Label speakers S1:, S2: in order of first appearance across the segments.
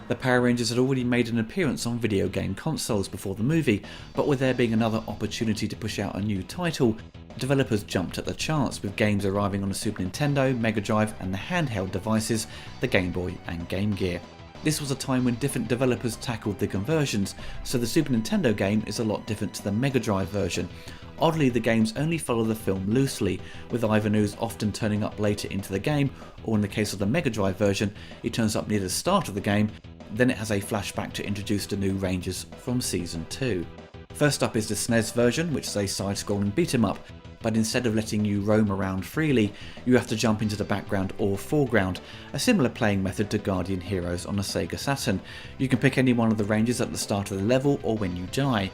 S1: The Power Rangers had already made an appearance on video game consoles before the movie, but with there being another opportunity to push out a new title, developers jumped at the chance, with games arriving on the Super Nintendo, Mega Drive and the handheld devices, the Game Boy and Game Gear. This was a time when different developers tackled the conversions, so the Super Nintendo game is a lot different to the Mega Drive version. Oddly, the games only follow the film loosely, with Ivan Ooze often turning up later into the game, or in the case of the Mega Drive version, he turns up near the start of the game, then it has a flashback to introduce the new Rangers from Season 2. First up is the SNES version, which is a side-scrolling beat-em-up, but instead of letting you roam around freely, you have to jump into the background or foreground, a similar playing method to Guardian Heroes on the Sega Saturn. You can pick any one of the Rangers at the start of the level or when you die.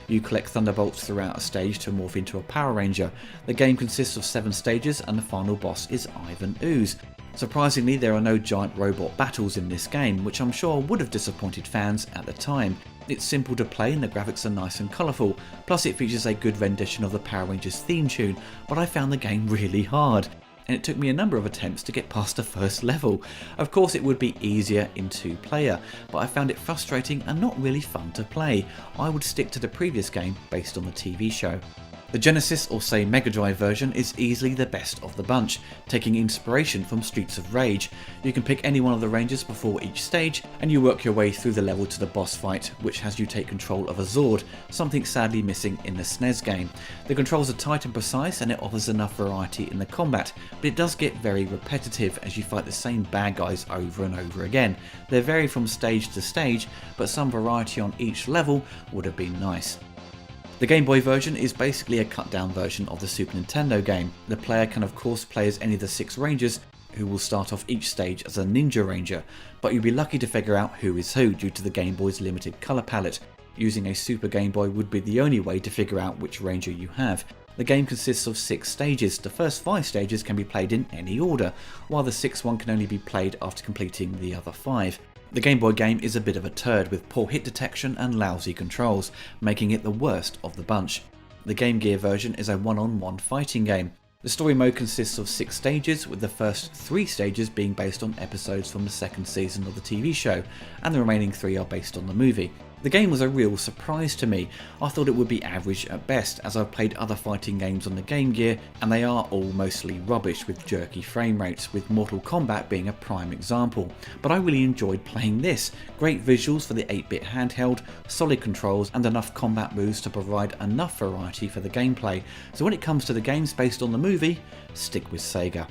S1: You collect thunderbolts throughout a stage to morph into a Power Ranger. The game consists of 7 stages and the final boss is Ivan Ooze. Surprisingly, there are no giant robot battles in this game, which I'm sure would have disappointed fans at the time. It's simple to play and the graphics are nice and colourful, plus it features a good rendition of the Power Rangers theme tune, but I found the game really hard, and it took me a number of attempts to get past the first level. Of course it would be easier in 2-player, but I found it frustrating and not really fun to play. I would stick to the previous game based on the TV show. The Genesis or say Mega Drive version is easily the best of the bunch, taking inspiration from Streets of Rage. You can pick any one of the Rangers before each stage, and you work your way through the level to the boss fight, which has you take control of a Zord, something sadly missing in the SNES game. The controls are tight and precise and it offers enough variety in the combat, but it does get very repetitive as you fight the same bad guys over and over again. They vary from stage to stage, but some variety on each level would have been nice. The Game Boy version is basically a cut down version of the Super Nintendo game. The player can of course play as any of the 6 Rangers, who will start off each stage as a Ninja Ranger, but you'll be lucky to figure out who is who due to the Game Boy's limited colour palette. Using a Super Game Boy would be the only way to figure out which Ranger you have. The game consists of 6 stages. The first 5 stages can be played in any order, while the 6th one can only be played after completing the other 5. The Game Boy game is a bit of a turd with poor hit detection and lousy controls, making it the worst of the bunch. The Game Gear version is a one-on-one fighting game. The story mode consists of 6 stages, with the first 3 stages being based on episodes from the 2nd season of the TV show, and the remaining 3 are based on the movie. The game was a real surprise to me. I thought it would be average at best, as I've played other fighting games on the Game Gear and they are all mostly rubbish with jerky frame rates, with Mortal Kombat being a prime example. But I really enjoyed playing this. Great visuals for the 8-bit handheld, solid controls and enough combat moves to provide enough variety for the gameplay. So when it comes to the games based on the movie, stick with Sega.